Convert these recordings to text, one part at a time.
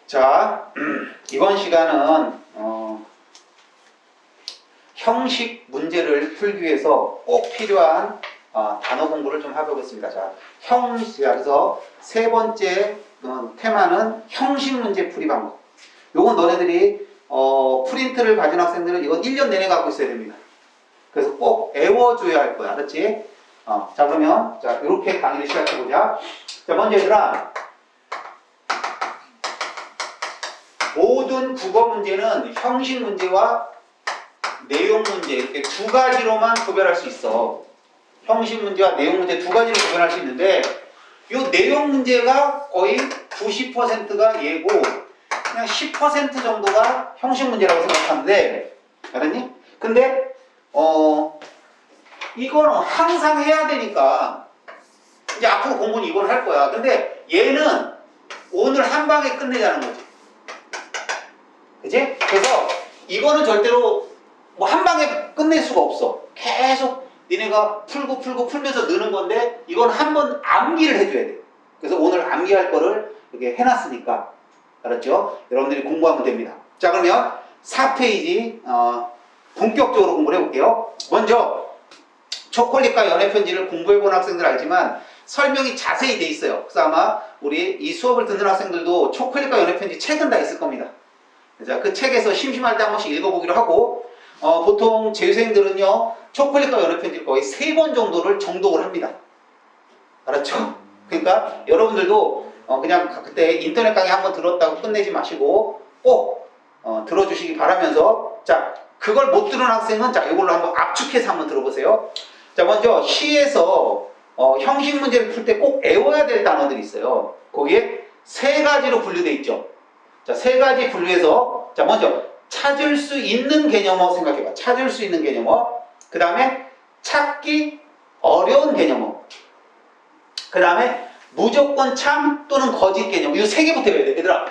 자, 이번 시간은 형식 문제를 풀기 위해서 꼭 필요한 단어 공부를 좀 해보겠습니다. 자, 그래서 세 번째 테마는 형식 문제 풀이 방법. 요건 너네들이 프린트를 가진 학생들은 이건 1년 내내 갖고 있어야 됩니다. 그래서 꼭 외워줘야 할 거야. 알았지? 자, 그러면 자, 이렇게 강의를 시작해보자. 자, 먼저 얘들아, 모든 국어 문제는 형식 문제와 내용 문제 이렇게 두 가지로만 구별할 수 있어. 형식 문제와 내용 문제 두 가지로 구별할 수 있는데, 이 내용 문제가 거의 90%가 얘고 그냥 10% 정도가 형식 문제라고 생각하는데, 알았니? 근데 이거는 항상 해야 되니까 이제 앞으로 공부는 이걸 할 거야. 근데 얘는 오늘 한 방에 끝내자는 거지. 그치? 그래서 이거는 절대로 뭐 한 방에 끝낼 수가 없어. 계속 니네가 풀면서 느는 건데, 이건 한번 암기를 해줘야 돼. 그래서 오늘 암기할 거를 이렇게 해놨으니까. 알았죠? 여러분들이 공부하면 됩니다. 자, 그러면 4페이지 본격적으로 공부를 해볼게요. 먼저 초콜릿과 연애편지를 공부해본 학생들 알지만 설명이 자세히 돼 있어요. 그래서 아마 우리 이 수업을 듣는 학생들도 초콜릿과 연애편지 책은 다 있을 겁니다. 자, 그 책에서 심심할 때 한 번씩 읽어보기로 하고, 보통 재수생들은요 초콜릿과 연애편지를 거의 3번 정도를 정독을 합니다. 알았죠? 그러니까 여러분들도 그냥 그때 인터넷 강의 한번 들었다고 끝내지 마시고 꼭 들어주시기 바라면서, 자, 그걸 못 들은 학생은 자, 이걸로 한번 압축해서 한번 들어보세요. 자, 먼저 시에서 형식 문제를 풀 때 꼭 외워야 될 단어들이 있어요. 거기에 3가지로 분류되어 있죠. 자, 3가지 분류해서, 자, 먼저 찾을 수 있는 개념어 생각해봐. 찾을 수 있는 개념어. 그 다음에 찾기 어려운 개념어. 그 다음에 무조건 참 또는 거짓 개념. 이 3개부터 외워야 돼. 얘들아,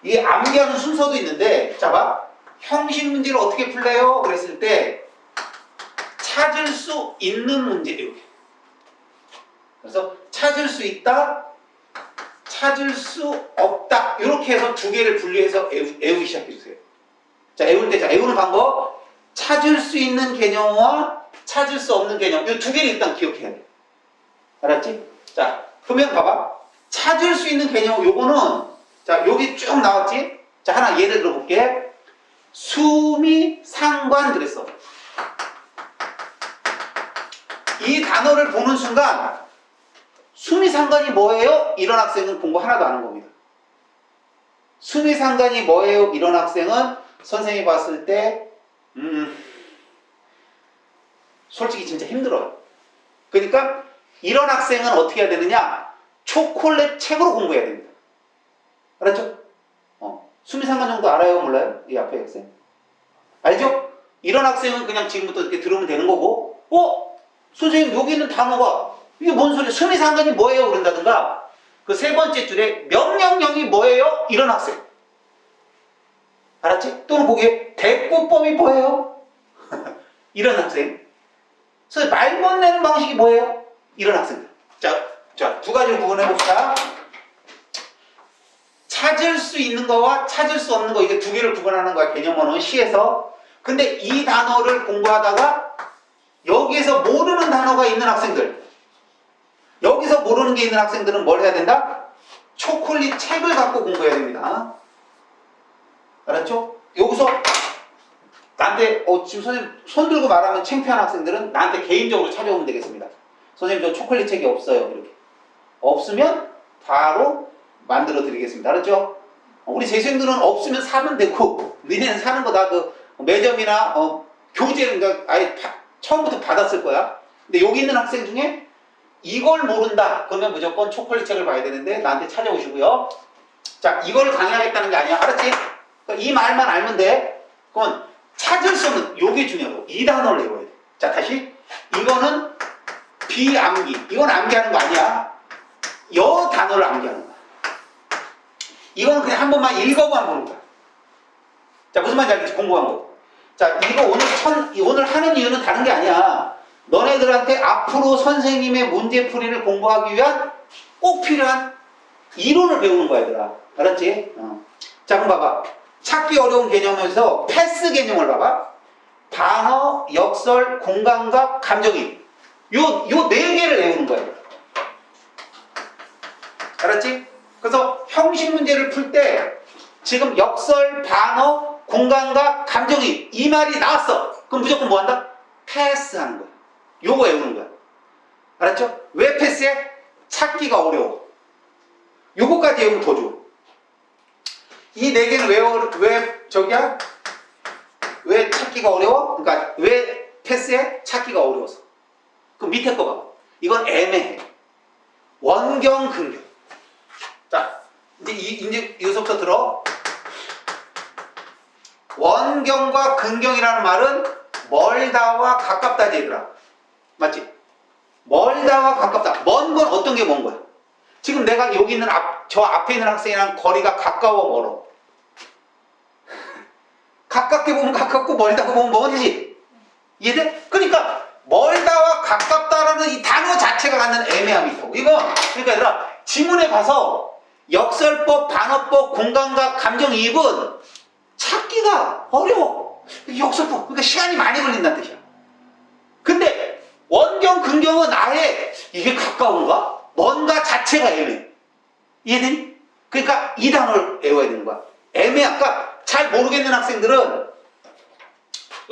이게 암기하는 순서도 있는데, 자, 봐. 형식 문제를 어떻게 풀래요? 그랬을 때 찾을 수 있는 문제 이렇게. 그래서 찾을 수 있다, 찾을 수 없다, 이렇게 해서 2개를 분류해서 외우기 시작해주세요. 자, 외울 때, 자, 외우는 방법. 찾을 수 있는 개념과 찾을 수 없는 개념, 이 2개를 일단 기억해야 돼. 알았지? 자, 그러면 봐봐. 찾을 수 있는 개념, 요거는, 자, 여기 쭉 나왔지? 자, 하나 예를 들어볼게. 수미상관 그랬어. 이 단어를 보는 순간 수미상관이 뭐예요? 이런 학생은 공부 하나도 안 한 겁니다. 수미상관이 뭐예요? 이런 학생은 선생님이 봤을 때 솔직히 진짜 힘들어요. 그러니까 이런 학생은 어떻게 해야 되느냐? 초콜릿 책으로 공부해야 됩니다. 알았죠? 수미상관 정도 알아요? 몰라요? 이 앞에 학생 알죠? 이런 학생은 그냥 지금부터 이렇게 들으면 되는 거고, 선생님 여기 있는 단어가 이게 뭔 소리야? 수미상관이 뭐예요? 그런다든가, 그 3번째 줄에 명령형이 뭐예요? 이런 학생 알았지? 또는 거기에 대꾸법이 뭐예요? 이런 학생. 그래서 말 건네는 방식이 뭐예요? 이런 학생들. 자, 2가지로 구분해봅시다. 찾을 수 있는 거와 찾을 수 없는 거, 이게 2개를 구분하는 거야, 개념어는 시에서. 근데 이 단어를 공부하다가 여기에서 모르는 단어가 있는 학생들, 여기서 모르는 게 있는 학생들은 뭘 해야 된다? 초콜릿 책을 갖고 공부해야 됩니다. 알았죠? 여기서 나한테 지금 선생님 손 들고 말하면 창피한 학생들은 나한테 개인적으로 찾아오면 되겠습니다. 선생님 저 초콜릿 책이 없어요. 이렇게. 없으면 바로 만들어 드리겠습니다. 알았죠? 우리 재수생들은 없으면 사면 되고, 니네는 사는 거다 그 매점이나 교재를 그러니까 아예 처음부터 받았을 거야. 근데 여기 있는 학생 중에 이걸 모른다 그러면 무조건 초콜릿 책을 봐야 되는데 나한테 찾아오시고요. 자, 이걸 강의하겠다는 게 아니야. 알았지? 그러니까 이 말만 알면 돼. 그건 찾을 수 없는, 요게 중요하고, 이 단어를 외워야 돼. 자, 다시. 이거는 비암기. 이건 암기하는 거 아니야. 여 단어를 암기하는 거야. 이거는 그냥 한 번만 읽어만 보는 거야. 자, 무슨 말인지 알겠지? 공부한 거. 자, 이거 오늘 하는 이유는 다른 게 아니야. 너네들한테 앞으로 선생님의 문제풀이를 공부하기 위한 꼭 필요한 이론을 배우는 거야, 얘들아. 알았지? 자, 그럼 봐봐. 찾기 어려운 개념에서 패스 개념을 봐봐. 단어, 역설, 공감각, 감정이입. 요 네 개를 외우는 거야. 알았지? 그래서 형식 문제를 풀 때 지금 역설, 반어, 공감각, 감정이입 이 말이 나왔어. 그럼 무조건 뭐 한다? 패스하는 거야. 요거 외우는 거야. 알았죠? 왜 패스해? 찾기가 어려워. 요거까지 외우면 더 좋아. 이 네 개는 왜 찾기가 어려워? 그러니까 왜 패스해? 찾기가 어려워서. 그럼 밑에 거 봐봐. 이건 애매해. 원경, 근경. 자, 이제 여기서부터 들어. 원경과 근경이라는 말은 멀다와 가깝다 얘들아. 맞지? 멀다와 가깝다. 먼 건 어떤 게 먼 거야? 지금 내가 여기 있는 저 앞에 있는 학생이랑 거리가 가까워 멀어? 가깝게 보면 가깝고 멀다고 보면 멀지. 이해돼? 그러니까 멀다와 가깝다라는 이 단어 자체가 갖는 애매함이 있다고. 이거 그러니까 얘들아 지문에 가서 역설법, 반어법, 공감각, 감정이입은 찾기가 어려워. 역설법 그러니까 시간이 많이 걸린다는 뜻이야. 근데 원경, 근경은 아예 이게 가까운가? 뭔가 자체가 애매해. 이해되니? 그러니까 이 단어를 외워야 되는 거야. 애매하니까 잘 모르겠는 학생들은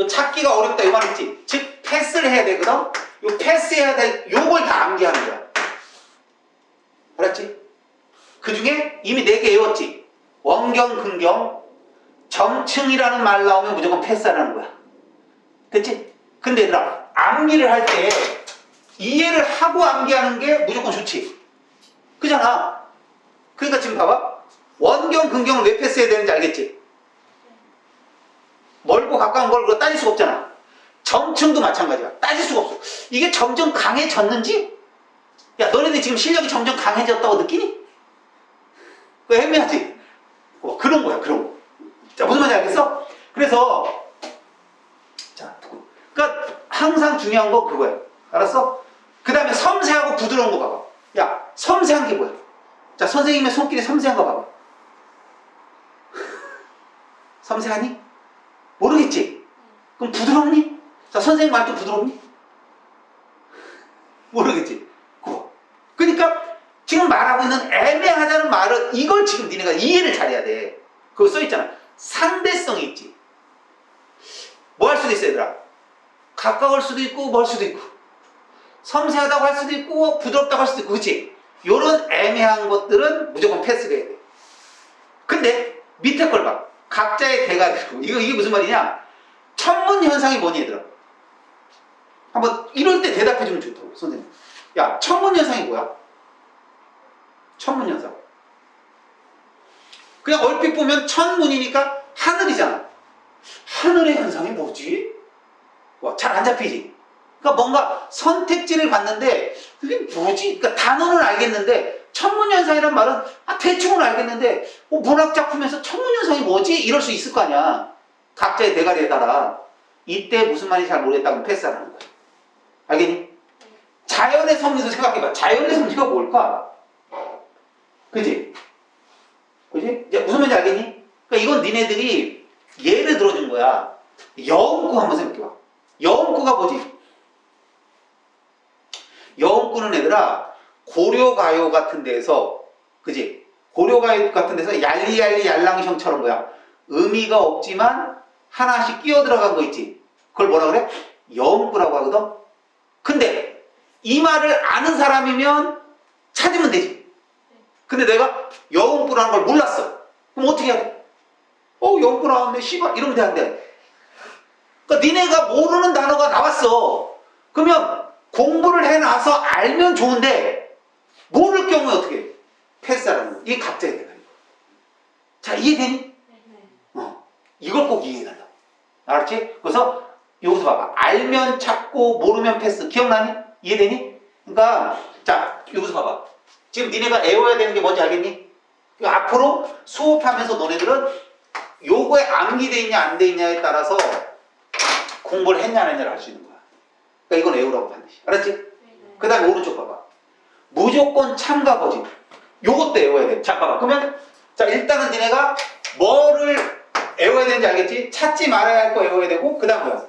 찾기가 어렵다 이 말 있지. 즉 패스를 해야 되거든. 요 패스해야 될 요걸 다 암기하는 거야. 알았지? 그 중에 이미 4개 외웠지. 원경, 근경, 점층이라는 말 나오면 무조건 패스하라는 거야. 됐지? 근데 얘들아 암기를 할 때 이해를 하고 암기하는 게 무조건 좋지. 그잖아. 그러니까 지금 봐봐. 원경, 근경을 왜 패스해야 되는지 알겠지? 멀고 가까운 걸 그거 따질 수가 없잖아. 점층도 마찬가지야. 따질 수가 없어. 이게 점점 강해졌는지? 야, 너네들 지금 실력이 점점 강해졌다고 느끼니? 그거 애매하지? 그런 거야, 그런 거. 자, 무슨 말인지 알겠어? 그래서, 자, 그러니까 항상 중요한 거 그거야. 알았어? 그 다음에 섬세하고 부드러운 거 봐봐. 야, 섬세한 게 뭐야? 자, 선생님의 손길이 섬세한 거 봐봐. 섬세하니? 모르겠지? 그럼 부드럽니? 자, 선생님 말도 부드럽니? 모르겠지? 그거. 그러니까 지금 말하고 있는 애매하다는 말은 이걸 지금 니네가 이해를 잘해야 돼. 그거 써있잖아. 상대성이 있지. 뭐 할 수도 있어 얘들아. 가까울 수도 있고 멀 수도 있고 섬세하다고 할 수도 있고 부드럽다고 할 수도 있고 그치? 요런 애매한 것들은 무조건 패스가 해야 돼. 근데 밑에 걸 봐. 각자의 대가리고 이게 무슨 말이냐? 천문 현상이 뭐니 얘들아? 한번 이럴 때 대답해주면 좋다고 선생님. 야, 천문 현상이 뭐야? 천문 현상. 그냥 얼핏 보면 천문이니까 하늘이잖아. 하늘의 현상이 뭐지? 잘 안 잡히지? 그러니까 뭔가 선택지를 봤는데 그게 뭐지? 그러니까 단어는 알겠는데 천문현상이란 말은 대충은 알겠는데 문학작품에서 천문현상이 뭐지? 이럴 수 있을 거 아니야. 각자의 대가리에 따라. 이때 무슨 말인지 잘 모르겠다면 패스하라는 거야. 알겠니? 자연의 섭리도 생각해봐. 자연의 섭리가 뭘까? 그지? 그지? 이제 무슨 말인지 알겠니? 그러니까 이건 니네들이 예를 들어준 거야. 여음구 한번 생각해봐. 여음구가 뭐지? 여음구는 얘들아 고려가요 같은 데서 그지? 고려가요 같은 데서 얄리얄리 얄랑형처럼 뭐야? 의미가 없지만 하나씩 끼어 들어간 거 있지? 그걸 뭐라 그래? 여음구라고 하거든? 근데 이 말을 아는 사람이면 찾으면 되지. 근데 내가 여음구라는 걸 몰랐어. 그럼 어떻게 해야 돼? 여음구 나왔네 씨발 이러면 되는데 그러니까 니네가 모르는 단어가 나왔어. 그러면 공부를 해놔서 알면 좋은데 모를 경우에 어떻게 해? 패스하라는 거. 이게 각자의 대가리. 자, 이해되니? 이걸 꼭 이해해달라. 알았지? 그래서 여기서 봐봐. 알면 찾고 모르면 패스. 기억나니? 이해되니? 그러니까 자, 여기서 봐봐. 지금 니네가 외워야 되는 게 뭔지 알겠니? 앞으로 수업하면서 너네들은 요거에 암기돼 있냐 안 돼 있냐에 따라서 공부를 했냐 안 했냐를 알 수 있는 거야. 그러니까 이건 외우라고 반드시. 알았지? 그 다음에 오른쪽 봐봐. 무조건 참가 거짓. 요것도 외워야 돼. 자, 봐봐. 그러면 자, 일단은 니네가 뭐를 외워야 되는지 알겠지? 찾지 말아야 할 거 외워야 되고, 그 다음 뭐야?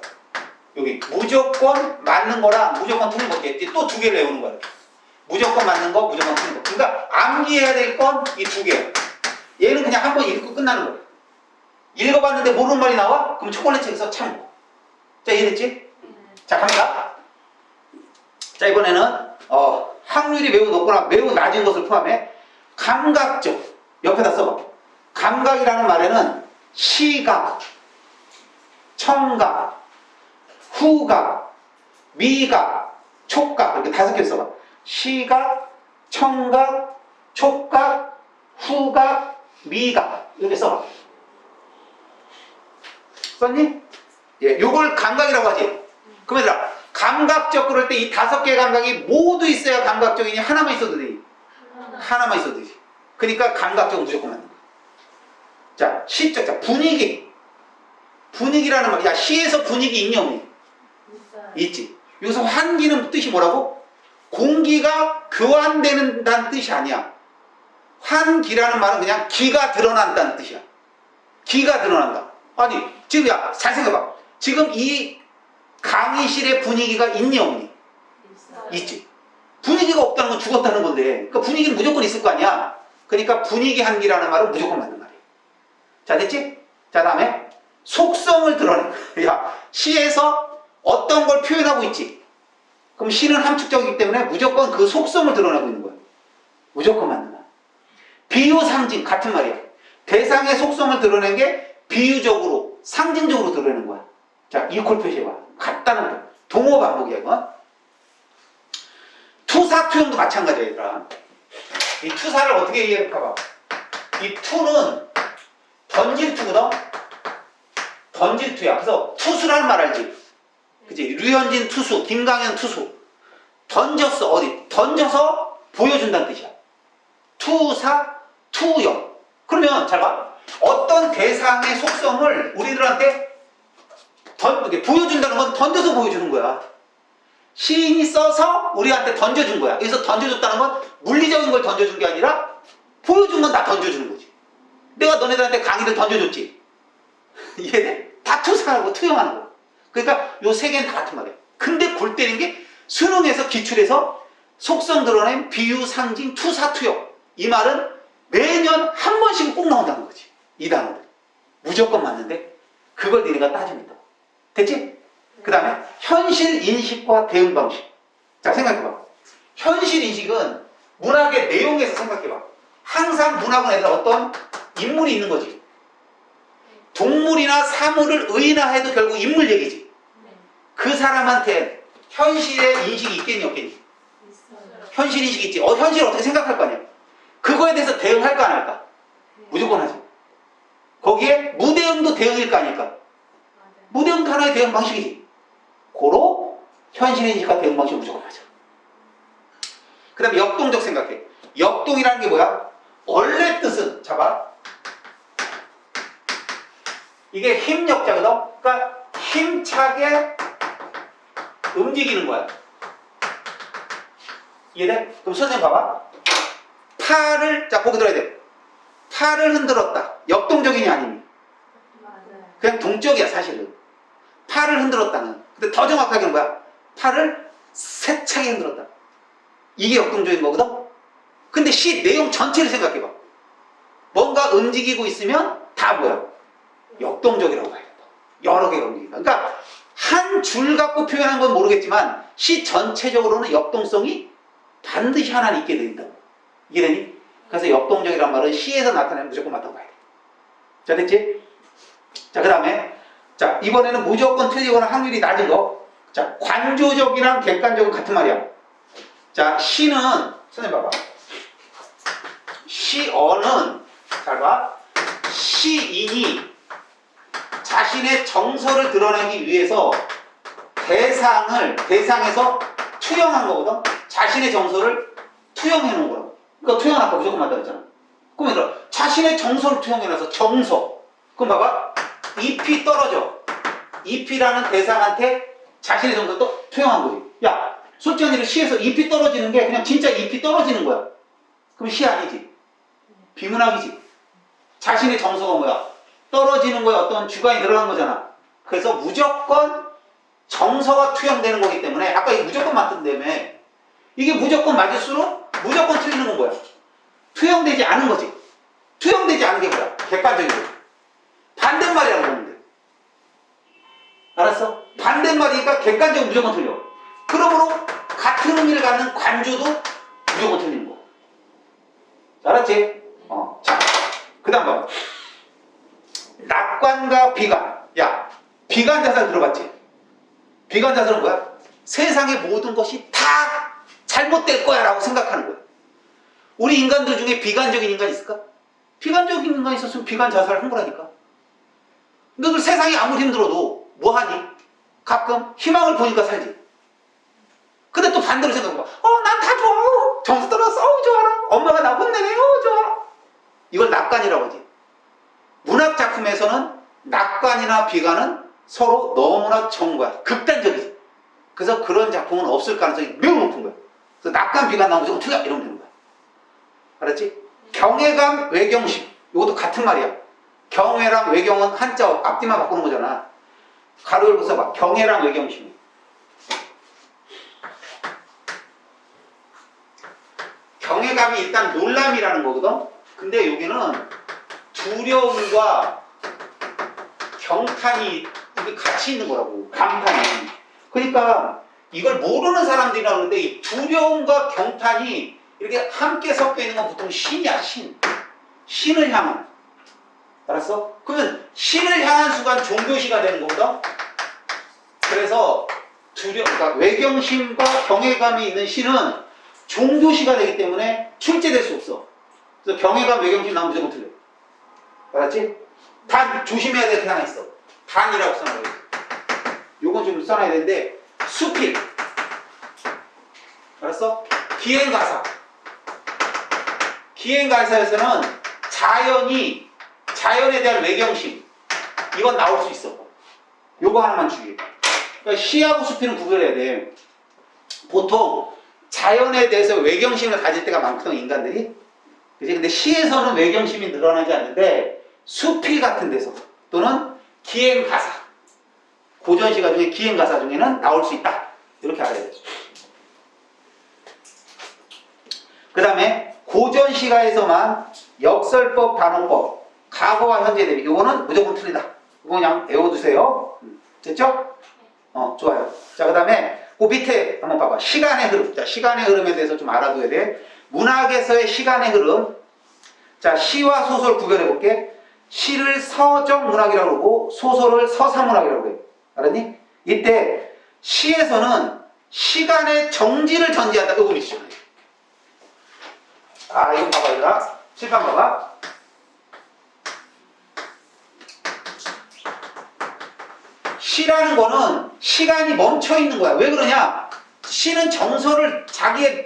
여기 무조건 맞는 거랑 무조건 틀린 거 있지. 또 두 개를 외우는 거야. 무조건 맞는 거, 무조건 틀린 거. 그러니까 암기해야 될 건 이 두 개. 얘는 그냥 한 번 읽고 끝나는 거야. 읽어봤는데 모르는 말이 나와? 그럼 초콜릿 책에서 참고. 자, 이해됐지? 자, 갑니다. 자, 이번에는 확률이 매우 높거나 매우 낮은 것을 포함해 감각적, 옆에다 써봐. 감각이라는 말에는 시각, 청각, 후각, 미각, 촉각, 이렇게 5개 써봐. 시각, 청각, 촉각, 후각, 미각, 이렇게 써봐. 썼니? 예, 요걸 감각이라고 하지. 그럼 얘들아, 감각적 그럴 때 이 5개의 감각이 모두 있어야 감각적이니 하나만 있어도 되지? 하나만 있어도 되지. 그러니까 감각적은 무조건 맞는 거야. 자, 시적, 자, 분위기. 분위기라는 말, 야, 시에서 분위기 있니 없니? 있지. 여기서 환기는 뜻이 뭐라고? 공기가 교환되는다는 뜻이 아니야. 환기라는 말은 그냥 기가 드러난다는 뜻이야. 기가 드러난다. 아니, 지금 야, 잘 생각해봐. 지금 이 강의실의 분위기가 있니 없니? 있지. 분위기가 없다는 건 죽었다는 건데, 그러니까 분위기는 무조건 있을 거 아니야. 그러니까 분위기 한기라는 말은 무조건 맞는 말이야. 자, 됐지? 자, 다음에 속성을 드러내. 야, 시에서 어떤 걸 표현하고 있지? 그럼 시는 함축적이기 때문에 무조건 그 속성을 드러내고 있는 거야. 무조건 맞는 말. 비유, 상징 같은 말이야. 대상의 속성을 드러낸 게 비유적으로, 상징적으로 드러내는 거야. 자, 이퀄 표시해봐. 같다는 거. 동어 반복이야, 이거. 투사, 투형도 마찬가지야, 얘들아. 이 투사를 어떻게 이해할까 봐. 이 투는 던질 투거든? 던질 투야. 그래서 투수라는 말 알지? 그치? 류현진 투수, 김강현 투수. 던졌어, 어디? 던져서 보여준다는 뜻이야. 투사, 투형. 그러면, 잘 봐. 어떤 대상의 속성을 우리들한테 보여준다는 건 던져서 보여주는 거야. 시인이 써서 우리한테 던져준 거야. 여기서 던져줬다는 건 물리적인 걸 던져준 게 아니라 보여준 건 다 던져주는 거지. 내가 너네들한테 강의를 던져줬지. 이해돼? 다 투사하고 투영하는 거. 그러니까 요 세 개는 다 같은 말이야. 근데 골 때린 게 수능에서 기출해서 속성 드러낸 비유, 상징, 투사, 투영. 이 말은 매년 한 번씩은 꼭 나온다는 거지. 이 단어를. 무조건 맞는데 그걸 니네가 따지고 있다. 됐지? 그 다음에 현실 인식과 대응 방식. 자, 생각해봐. 현실 인식은 문학의 내용에서 생각해봐. 항상 문학은 애들 어떤 인물이 있는 거지. 동물이나 사물을 의인화해도 결국 인물 얘기지. 그 사람한테 현실의 인식이 있겠니 없겠니? 현실 인식이 있지. 현실을 어떻게 생각할 거 아니야. 그거에 대해서 대응할까 안 할까? 무조건 하지. 거기에 무대응도 대응일 거 아닐까? 무대응도 하나의 대응 방식이지. 고로 현실 인식과 대응 방식은 무조건 하죠. 그 다음에 역동적 생각해. 역동이라는 게 뭐야? 원래 뜻은, 잡아. 이게 힘역자거든? 그러니까 힘차게 움직이는 거야. 이해돼? 그럼 선생님 봐봐. 팔을, 자, 보기 들어야 돼. 팔을 흔들었다. 역동적이니 아니니? 그냥 동적이야, 사실은. 팔을 흔들었다는. 근데 더 정확하게는 뭐야? 팔을 세차게 흔들었다. 이게 역동적인 거거든? 근데 시 내용 전체를 생각해봐. 뭔가 움직이고 있으면 다 뭐야? 역동적이라고 봐야 된다. 여러 개가 움직인다. 그러니까 한 줄 갖고 표현한 건 모르겠지만 시 전체적으로는 역동성이 반드시 하나는 있게 된다. 이해되니? 그래서 역동적이란 말은 시에서 나타내면 무조건 맞다고 봐야 돼. 자, 됐지? 자, 그 다음에 자, 이번에는 무조건 틀리거나 확률이 낮은 거. 자, 관조적이랑 객관적은 같은 말이야. 자, 시는 선생님 봐봐. 시어는 잘 봐. 시인이 자신의 정서를 드러내기 위해서 대상에서 투영한 거거든. 자신의 정서를 투영해 놓은 거라고. 그러니까 투영 아까 무조건 맞다 그랬잖아. 그럼 얘들아, 자신의 정서를 투영해놔서 정서. 그럼 봐봐. 잎이 떨어져. 잎이라는 대상한테 자신의 정서를 또 투영한 거지. 야, 솔직한 일은 시에서 잎이 떨어지는 게 그냥 진짜 잎이 떨어지는 거야. 그럼 시 아니지. 비문학이지. 자신의 정서가 뭐야? 떨어지는 거에 어떤 주관이 들어간 거잖아. 그래서 무조건 정서가 투영되는 거기 때문에 아까 이 무조건 맞던다며 이게 무조건 맞을수록 무조건 틀리는 건 뭐야? 투영되지 않은 거지. 투영되지 않은 게 뭐야? 객관적인 거지. 반대말이라고 보면 돼. 알았어? 반대말이니까 객관적으로 무조건 틀려. 그러므로 같은 의미를 갖는 관주도 무조건 틀리는 거. 알았지? 자, 그 다음 봐. 낙관과 비관. 야, 비관자설 들어봤지? 비관자설은 뭐야? 세상의 모든 것이 다 잘못될 거야 라고 생각하는 거야. 우리 인간들 중에 비관적인 인간이 있을까? 비관적인 인간이 있었으면 비관자살을 한 거라니까. 너들 세상이 아무리 힘들어도 뭐하니? 가끔 희망을 보니까 살지. 근데 또 반대로 생각해봐. 난 다 좋아. 점수 떨어졌어. 좋아라. 엄마가 나 혼내네. 좋아. 이걸 낙관이라고 하지. 문학 작품에서는 낙관이나 비관은 서로 너무나 좋은 거야. 극단적이지. 그래서 그런 작품은 없을 가능성이 매우 높은 거야. 그래서 낙관, 비관 나오면 무조건 틀려. 이러면 되는 거야. 알았지? 경외감, 외경심. 이것도 같은 말이야. 경외랑 외경은 한자 앞뒤만 바꾸는 거잖아. 가로 열고 써봐. 경외랑 외경심. 경외감이 일단 놀람이라는 거거든. 근데 여기는 두려움과 경탄이 이게 같이 있는 거라고. 감탄이. 그러니까 이걸 모르는 사람들이라 그러는데 이 두려움과 경탄이 이렇게 함께 섞여 있는 건 보통 신이야. 신을 향한. 알았어? 그러면 신을 향한 순간 종교시가 되는 거거든. 그래서 그러니까 외경심과 경외감이 있는 신은 종교시가 되기 때문에 출제될 수 없어. 그래서 경외감, 외경심 나오면 무조건 틀려. 알았지? 단 조심해야 될 게 하나 있어. 단이라고 써놔야 돼. 요건 좀 써놔야 되는데 수필. 알았어? 기행가사. 기행가사에서는 자연에 대한 외경심 이건 나올 수 있어. 요거 하나만 주의해. 그러니까 시하고 수필은 구별해야 돼. 보통 자연에 대해서 외경심을 가질 때가 많거든 인간들이. 그치? 근데 시에서는 외경심이 늘어나지 않는데 수필 같은 데서 또는 기행가사 고전시가 중에 기행가사 중에는 나올 수 있다. 이렇게 알아야 돼. 그 다음에 고전시가에서만 역설법, 단어법, 과거와 현재 대비 이거는 무조건 틀리다. 이거 그냥 외워두세요. 됐죠? 좋아요. 자, 그 다음에 그 밑에 한번 봐봐. 시간의 흐름. 자, 시간의 흐름에 대해서 좀 알아둬야 돼. 문학에서의 시간의 흐름. 자, 시와 소설 구별해 볼게. 시를 서적 문학이라고 그러고 소설을 서사 문학이라고 그래. 알았니? 이때 시에서는 시간의 정지를 전제한다. 이거 있죠. 이거 봐봐, 얘들아. 실판 봐봐. 시라는 거는 시간이 멈춰 있는 거야. 왜 그러냐? 시는 정서를 자기의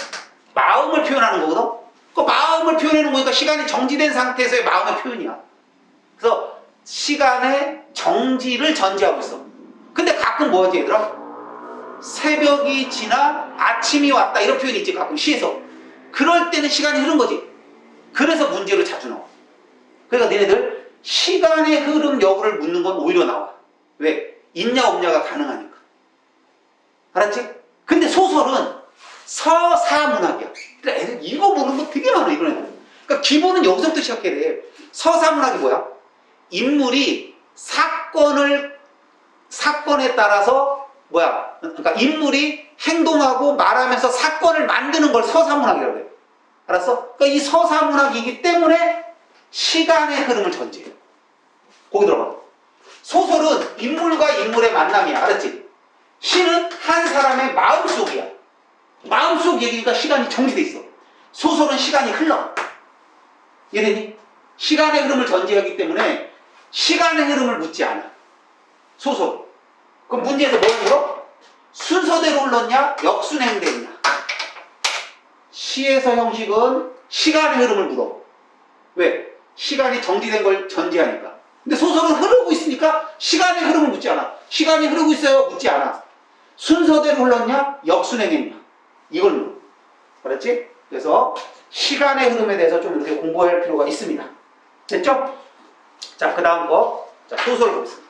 마음을 표현하는 거거든. 그 마음을 표현하는 거니까 시간이 정지된 상태에서의 마음의 표현이야. 그래서 시간의 정지를 전제하고 있어. 근데 가끔 뭐지 얘들아? 새벽이 지나 아침이 왔다 이런 표현이 있지 가끔 시에서. 그럴 때는 시간이 흐른 거지. 그래서 문제로 자주 나와. 그러니까 너네들 시간의 흐름 여부를 묻는 건 오히려 나와. 왜? 있냐 없냐가 가능하니까. 알았지? 근데 소설은 서사문학이야. 그러니까 애들 이거 모르는 거 되게 많아 이런 애들. 그러니까 기본은 여기서부터 시작해야 돼. 서사문학이 뭐야? 인물이 사건에 따라서 그러니까 인물이 행동하고 말하면서 사건을 만드는 걸 서사문학이라고 해. 알았어? 그러니까 이 서사문학이기 때문에 시간의 흐름을 전제해. 거기 들어봐. 소설은 인물과 인물의 만남이야. 알았지? 시는 한 사람의 마음속이야. 마음속 얘기니까 시간이 정지돼 있어. 소설은 시간이 흘러. 이해되니? 시간의 흐름을 전제하기 때문에 시간의 흐름을 묻지 않아. 소설. 그럼 문제에서 뭘 물어? 순서대로 흘렀냐? 역순행됐냐? 시에서 형식은 시간의 흐름을 물어. 왜? 시간이 정지된 걸 전제하니까. 근데 소설은 흐르고 있으니까 시간의 흐름을 묻지 않아. 시간이 흐르고 있어요? 묻지 않아. 순서대로 흘렀냐? 역순행했냐? 이걸 물어. 알았지? 그래서 시간의 흐름에 대해서 좀 이렇게 공부할 필요가 있습니다. 됐죠? 자, 그 다음 거. 자, 소설을 보겠습니다.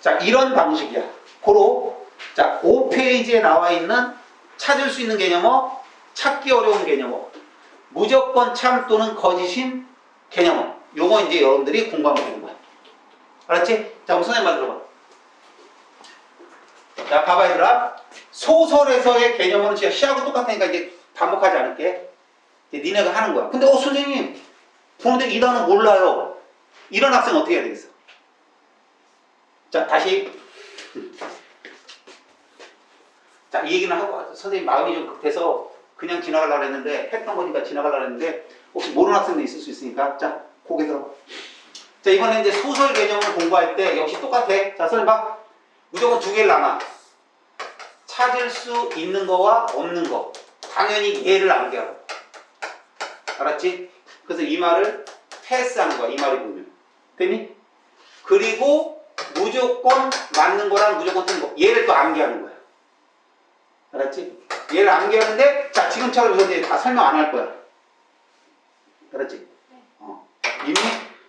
자, 이런 방식이야. 고로, 자, 5페이지에 나와 있는 찾을 수 있는 개념어, 찾기 어려운 개념어, 무조건 참 또는 거짓인 개념어. 요거 이제 여러분들이 공부하면 되는 거야. 알았지? 자, 그럼 선생님 말 들어봐. 자, 봐봐, 얘들아. 소설에서의 개념어는 진짜 시하고 똑같으니까 이제 반복하지 않을게. 이제 니네가 하는 거야. 근데, 선생님, 그런데 이 단어 몰라요. 이런 학생 어떻게 해야 되겠어? 자, 다시. 자, 이 얘기는 하고, 선생님 마음이 좀 급해서 그냥 지나가려고 했는데, 했던 거니까 지나가려고 했는데, 혹시 모르는 학생도 있을 수 있으니까, 자, 고개 들어봐. 자, 이번에 이제 소설 개념을 공부할 때 역시 똑같아. 자, 선생님 봐. 무조건 두 개를 나눠. 찾을 수 있는 거와 없는 거. 당연히 얘를 암기하라. 알았지? 그래서 이 말을 패스하는 거야. 이 말이 보면. 됐니? 그리고 무조건 맞는 거랑 무조건 틀린 거. 얘를 또 암기하는 거야. 알았지? 얘를 암기하는데, 자, 지금처럼 이제 다 설명 안 할 거야. 알았지? 이미?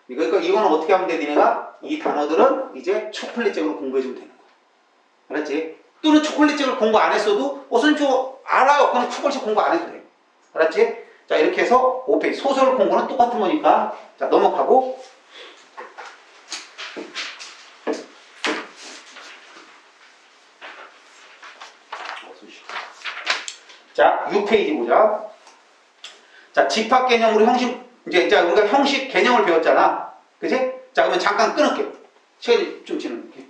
그러니까 이거는 어떻게 하면 돼, 니네가? 이 단어들은 이제 초콜릿적으로 공부해주면 되는 거야. 알았지? 또는 초콜릿적으로 공부 안 했어도, 선생님 저 알아요. 그럼 초콜릿 공부 안 해도 돼. 알았지? 자, 이렇게 해서 5페이지. 소설 공부는 똑같은 거니까, 자, 넘어가고. 자, 6페이지 보자. 자, 집합 개념으로 형식, 이제 우리가 형식 개념을 배웠잖아. 그치? 자, 그러면 잠깐 끊을게. 시간이 좀 지났는데.